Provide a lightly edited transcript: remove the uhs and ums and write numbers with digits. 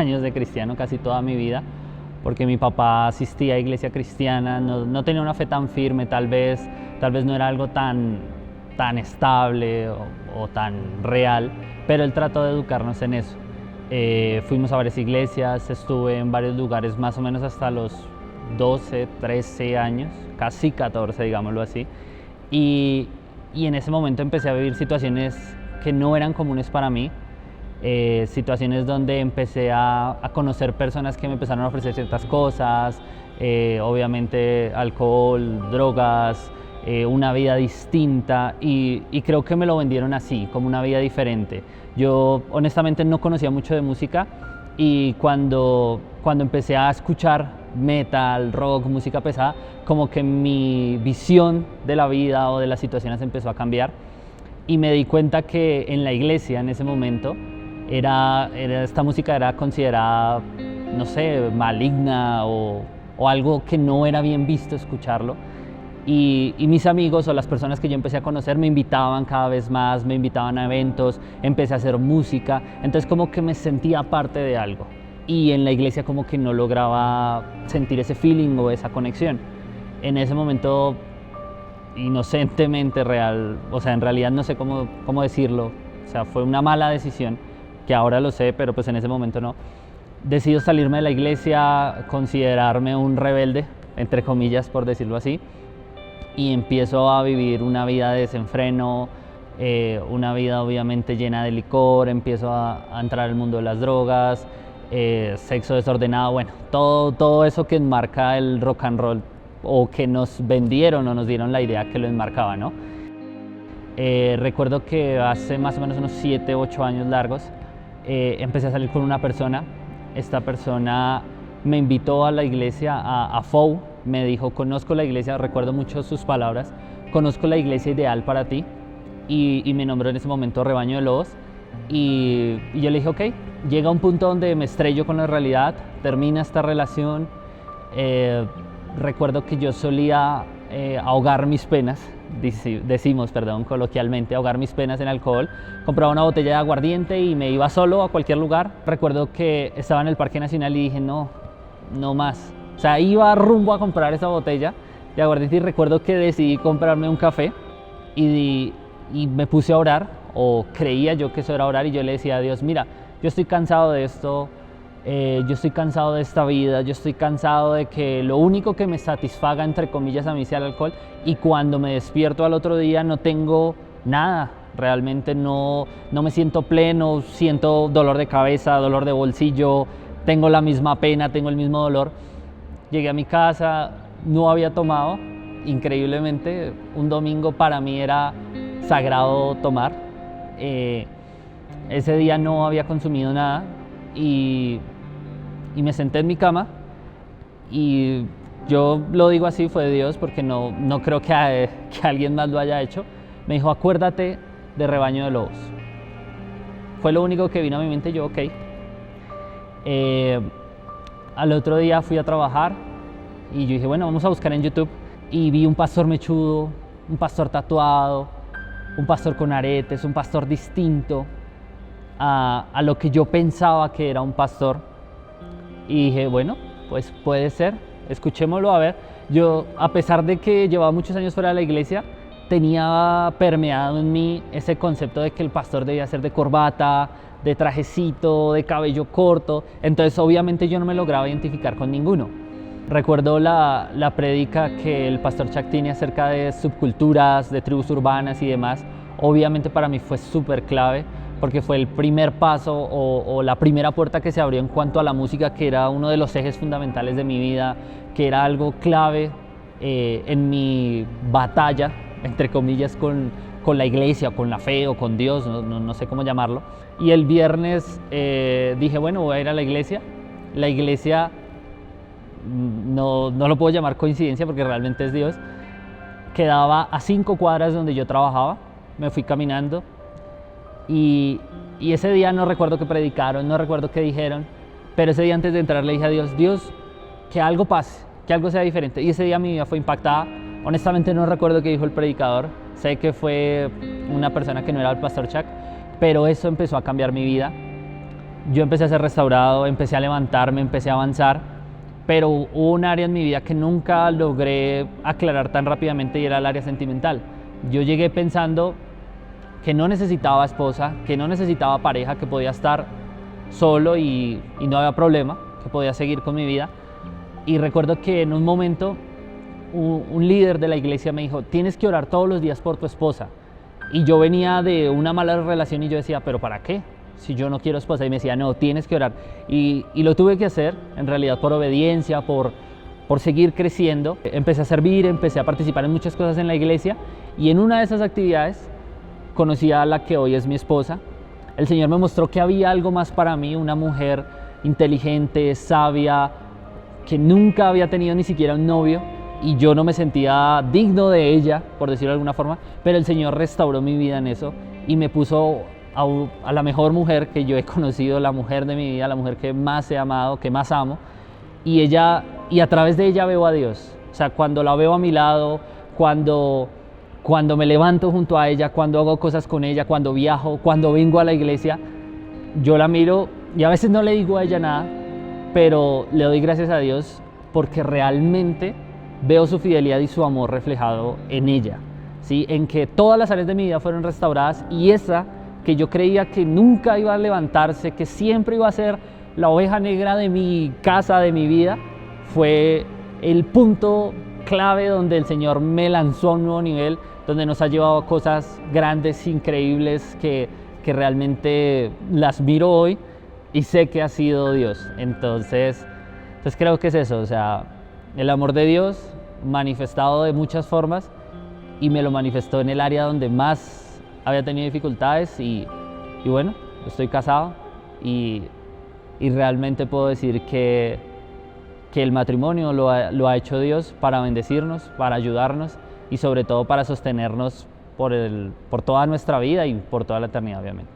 años de cristiano, casi toda mi vida, porque mi papá asistía a iglesia cristiana, no tenía una fe tan firme, tal vez no era algo tan estable o tan real, pero él trató de educarnos en eso. Fuimos a varias iglesias, estuve en varios lugares más o menos hasta los 12, 13 años, casi 14, digámoslo así, y en ese momento empecé a vivir situaciones que no eran comunes para mí, situaciones donde empecé a conocer personas que me empezaron a ofrecer ciertas cosas, obviamente alcohol, drogas, una vida distinta, y creo que me lo vendieron así, como una vida diferente. Yo honestamente no conocía mucho de música, y cuando empecé a escuchar metal, rock, música pesada, como que mi visión de la vida o de las situaciones empezó a cambiar, y me di cuenta que en la iglesia en ese momento esta música era considerada, no sé, maligna o algo que no era bien visto escucharlo. Y mis amigos o las personas que yo empecé a conocer me invitaban cada vez más, me invitaban a eventos, empecé a hacer música, entonces como que me sentía parte de algo. Y en la iglesia como que no lograba sentir ese feeling o esa conexión. En ese momento, inocentemente en realidad no sé cómo decirlo, o sea, fue una mala decisión, que ahora lo sé, pero pues en ese momento no. Decido salirme de la iglesia, considerarme un rebelde, entre comillas, por decirlo así, y empiezo a vivir una vida de desenfreno, una vida obviamente llena de licor, empiezo a entrar al mundo de las drogas, sexo desordenado, bueno, todo eso que enmarca el rock and roll, o que nos vendieron o nos dieron la idea que lo enmarcaba, ¿no? Recuerdo que hace más o menos unos 7, 8 años largos, empecé a salir con una persona. Esta persona me invitó a la iglesia, a FOU, me dijo: conozco la iglesia, recuerdo mucho sus palabras, conozco la iglesia ideal para ti, y me nombró en ese momento Rebaño de Lobos, y yo le dije ok. Llega un punto donde me estrello con la realidad, termina esta relación. Recuerdo que yo solía ahogar mis penas, decimos coloquialmente, ahogar mis penas en alcohol. Compraba una botella de aguardiente y me iba solo a cualquier lugar. Recuerdo que estaba en el Parque Nacional y dije no más. O sea, iba rumbo a comprar esa botella de aguardiente, y recuerdo que decidí comprarme un café y me puse a orar, o creía yo que eso era orar, y yo le decía a Dios: mira, yo estoy cansado de esto, yo estoy cansado de esta vida, yo estoy cansado de que lo único que me satisfaga, entre comillas, a mí sea el alcohol, y cuando me despierto al otro día no tengo nada, realmente no me siento pleno, siento dolor de cabeza, dolor de bolsillo, tengo la misma pena, tengo el mismo dolor. Llegué a mi casa, no había tomado, increíblemente, un domingo para mí era sagrado tomar. Ese día no había consumido nada, y me senté en mi cama, y yo lo digo así, fue de Dios, porque no creo que alguien más lo haya hecho. Me dijo: acuérdate de Rebaño de Lobos. Fue lo único que vino a mi mente, yo ok. Al otro día fui a trabajar y yo dije, bueno, vamos a buscar en YouTube, y vi un pastor mechudo, un pastor tatuado, un pastor con aretes, un pastor distinto a lo que yo pensaba que era un pastor, y dije, bueno, pues puede ser, escuchémoslo a ver. Yo, a pesar de que llevaba muchos años fuera de la iglesia, tenía permeado en mí ese concepto de que el pastor debía ser de corbata, de trajecito, de cabello corto, entonces obviamente yo no me lograba identificar con ninguno. Recuerdo la prédica que el pastor Chuck tiene acerca de subculturas, de tribus urbanas y demás. Obviamente para mí fue súper clave, porque fue el primer paso o la primera puerta que se abrió en cuanto a la música, que era uno de los ejes fundamentales de mi vida, que era algo clave en mi batalla, entre comillas, con la iglesia, con la fe o con Dios, no sé cómo llamarlo. Y el viernes dije, bueno, voy a ir a la iglesia. La iglesia, no lo puedo llamar coincidencia porque realmente es Dios, quedaba a 5 cuadras de donde yo trabajaba. Me fui caminando, y ese día no recuerdo qué predicaron, no recuerdo qué dijeron, pero ese día antes de entrar le dije a Dios: Dios, que algo pase, que algo sea diferente. Y ese día mi vida fue impactada. Honestamente no recuerdo qué dijo el predicador, sé que fue una persona que no era el pastor Chuck, pero eso empezó a cambiar mi vida. yo empecé a ser restaurado, empecé a levantarme, empecé a avanzar, pero hubo un área en mi vida que nunca logré aclarar tan rápidamente y era el área sentimental. Yo llegué pensando que no necesitaba esposa, que no necesitaba pareja, que podía estar solo y no había problema, que podía seguir con mi vida. Y recuerdo que en un momento un líder de la iglesia me dijo, tienes que orar todos los días por tu esposa. Y yo venía de una mala relación y yo decía, ¿pero para qué? Si yo no quiero esposa. Y me decía, no, tienes que orar. Y lo tuve que hacer, en realidad por obediencia, por seguir creciendo. Empecé a servir, empecé a participar en muchas cosas en la iglesia y en una de esas actividades conocí a la que hoy es mi esposa. El Señor me mostró que había algo más para mí, una mujer inteligente, sabia, que nunca había tenido ni siquiera un novio y yo no me sentía digno de ella, por decirlo de alguna forma, pero el Señor restauró mi vida en eso y me puso a la mejor mujer que yo he conocido, la mujer de mi vida, la mujer que más he amado, que más amo, y a través de ella veo a Dios. O sea, cuando la veo a mi lado, cuando me levanto junto a ella, cuando hago cosas con ella, cuando viajo, cuando vengo a la iglesia, yo la miro y a veces no le digo a ella nada, pero le doy gracias a Dios porque realmente veo su fidelidad y su amor reflejado en ella, ¿sí? En que todas las áreas de mi vida fueron restauradas y esa que yo creía que nunca iba a levantarse, que siempre iba a ser la oveja negra de mi casa, de mi vida, fue el punto clave donde el Señor me lanzó a un nuevo nivel, donde nos ha llevado a cosas grandes, increíbles, que realmente las miro hoy y sé que ha sido Dios. Entonces creo que es eso, o sea, el amor de Dios manifestado de muchas formas y me lo manifestó en el área donde más había tenido dificultades y bueno, estoy casado y realmente puedo decir que el matrimonio lo ha hecho Dios para bendecirnos, para ayudarnos y sobre todo para sostenernos por toda nuestra vida y por toda la eternidad, obviamente.